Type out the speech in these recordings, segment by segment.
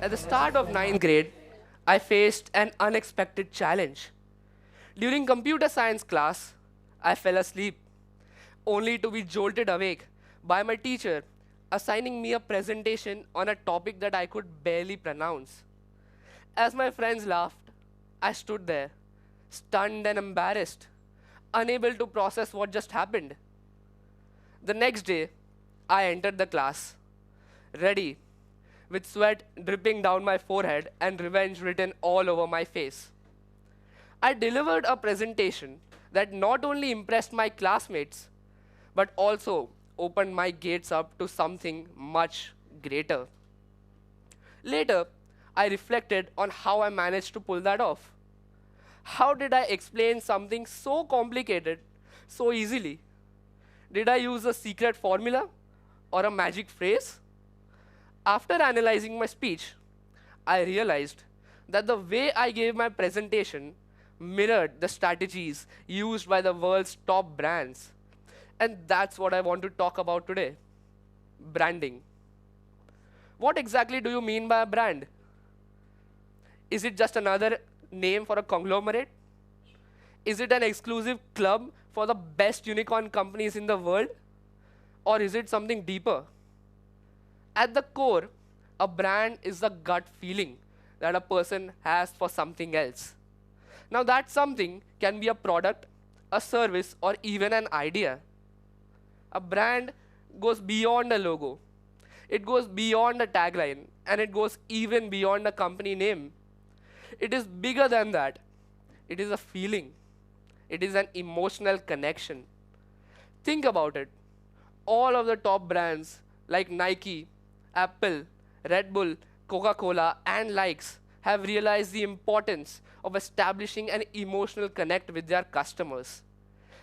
At the start of ninth grade, I faced an unexpected challenge. During computer science class, I fell asleep, only to be jolted awake by my teacher assigning me a presentation on a topic that I could barely pronounce. As my friends laughed, I stood there, stunned and embarrassed, unable to process what just happened. The next day, I entered the class, ready, with sweat dripping down my forehead and revenge written all over my face. I delivered a presentation that not only impressed my classmates, but also opened my gates up to something much greater. Later, I reflected on how I managed to pull that off. How did I explain something so complicated so easily? Did I use a secret formula or a magic phrase? After analyzing my speech, I realized that the way I gave my presentation mirrored the strategies used by the world's top brands. And that's what I want to talk about today: branding. What exactly do you mean by a brand? Is it just another name for a conglomerate? Is it an exclusive club for the best unicorn companies in the world? Or is it something deeper? At the core, a brand is the gut feeling that a person has for something else. Now, that something can be a product, a service, or even an idea. A brand goes beyond a logo, it goes beyond a tagline, and it goes even beyond a company name. It is bigger than that. It is a feeling, it is an emotional connection. Think about it. All of the top brands like Nike, Apple, Red Bull, Coca Cola, and likes have realized the importance of establishing an emotional connect with their customers.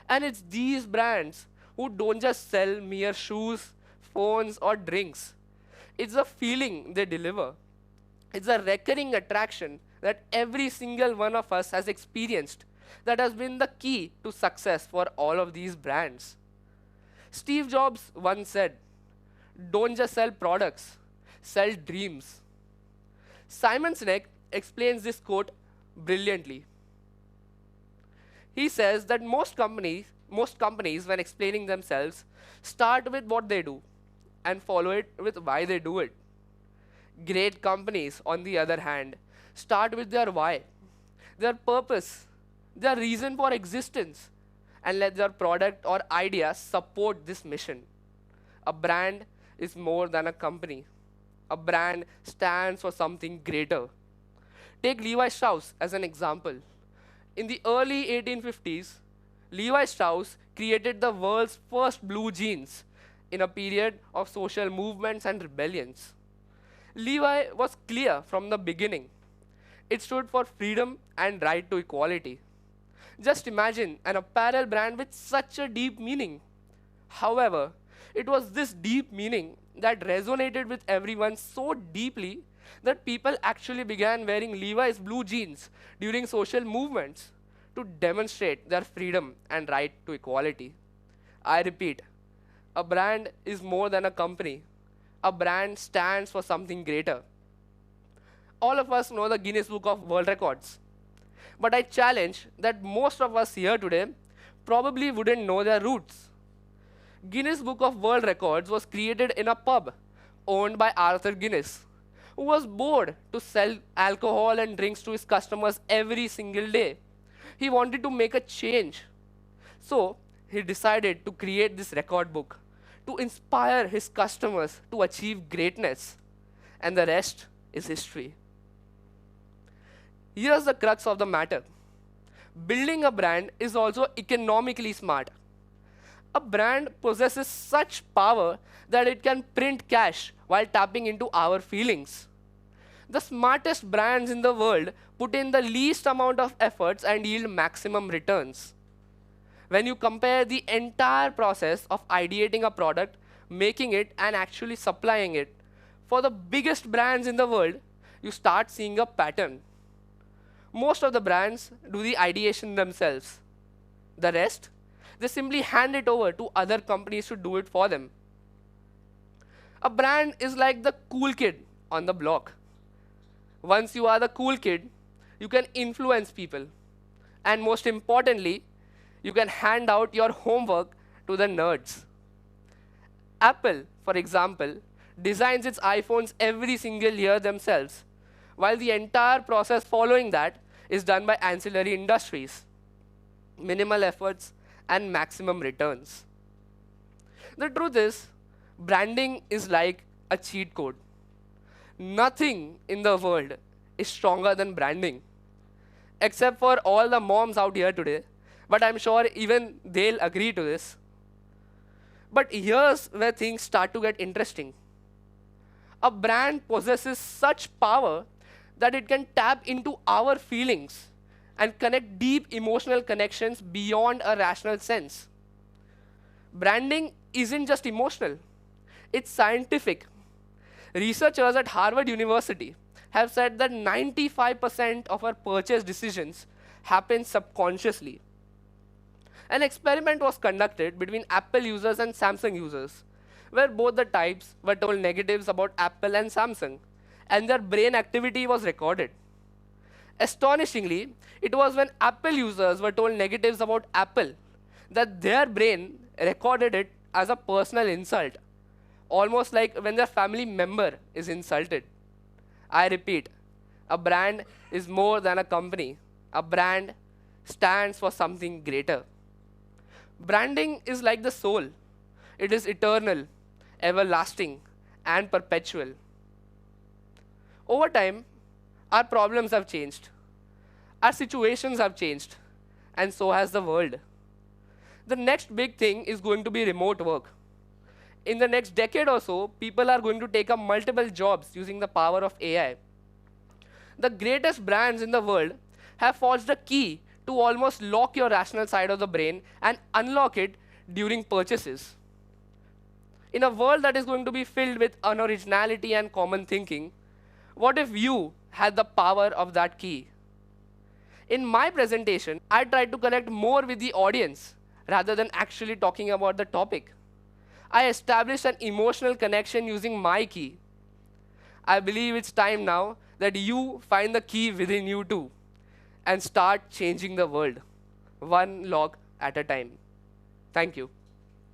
And it's these brands who don't just sell mere shoes, phones, or drinks. It's the feeling they deliver. It's a recurring attraction that every single one of us has experienced that has been the key to success for all of these brands. Steve Jobs once said, "Don't just sell products, sell dreams." Simon Sinek explains this quote brilliantly. He says that most companies, when explaining themselves, start with what they do and follow it with why they do it. Great companies, on the other hand, start with their why, their purpose, their reason for existence, and let their product or idea support this mission. A brand is more than a company. A brand stands for something greater. Take Levi Strauss as an example. In the early 1850s, Levi Strauss created the world's first blue jeans in a period of social movements and rebellions. Levi was clear from the beginning. It stood for freedom and right to equality. Just imagine an apparel brand with such a deep meaning. However, it was this deep meaning that resonated with everyone so deeply that people actually began wearing Levi's blue jeans during social movements to demonstrate their freedom and right to equality. I repeat, a brand is more than a company. A brand stands for something greater. All of us know the Guinness Book of World Records. But I challenge that most of us here today probably wouldn't know their roots. Guinness Book of World Records was created in a pub owned by Arthur Guinness, who was bored to sell alcohol and drinks to his customers every single day. He wanted to make a change. So, he decided to create this record book to inspire his customers to achieve greatness. And the rest is history. Here's the crux of the matter: building a brand is also economically smart. A brand possesses such power that it can print cash while tapping into our feelings. The smartest brands in the world put in the least amount of efforts and yield maximum returns. When you compare the entire process of ideating a product, making it, and actually supplying it, for the biggest brands in the world, you start seeing a pattern. Most of the brands do the ideation themselves. The rest, they simply hand it over to other companies to do it for them. A brand is like the cool kid on the block. Once you are the cool kid, you can influence people. And most importantly, you can hand out your homework to the nerds. Apple, for example, designs its iPhones every single year themselves, while the entire process following that is done by ancillary industries. Minimal efforts and maximum returns. The truth is, branding is like a cheat code. Nothing in the world is stronger than branding, except for all the moms out here today. But I'm sure even they'll agree to this. But here's where things start to get interesting. A brand possesses such power that it can tap into our feelings and connect deep emotional connections beyond a rational sense. Branding isn't just emotional, it's scientific. Researchers at Harvard University have said that 95% of our purchase decisions happen subconsciously. An experiment was conducted between Apple users and Samsung users, where both the types were told negatives about Apple and Samsung, and their brain activity was recorded. Astonishingly, it was when Apple users were told negatives about Apple that their brain recorded it as a personal insult, almost like when their family member is insulted. I repeat, a brand is more than a company. A brand stands for something greater. Branding is like the soul. It is eternal, everlasting, and perpetual. Over time, our problems have changed. Our situations have changed. And so has the world. The next big thing is going to be remote work. In the next decade or so, people are going to take up multiple jobs using the power of AI. The greatest brands in the world have forged a key to almost lock your rational side of the brain and unlock it during purchases. In a world that is going to be filled with unoriginality and common thinking, what if you had the power of that key? In my presentation, I tried to connect more with the audience rather than actually talking about the topic. I established an emotional connection using my key. I believe it's time now that you find the key within you too and start changing the world, one log at a time. Thank you.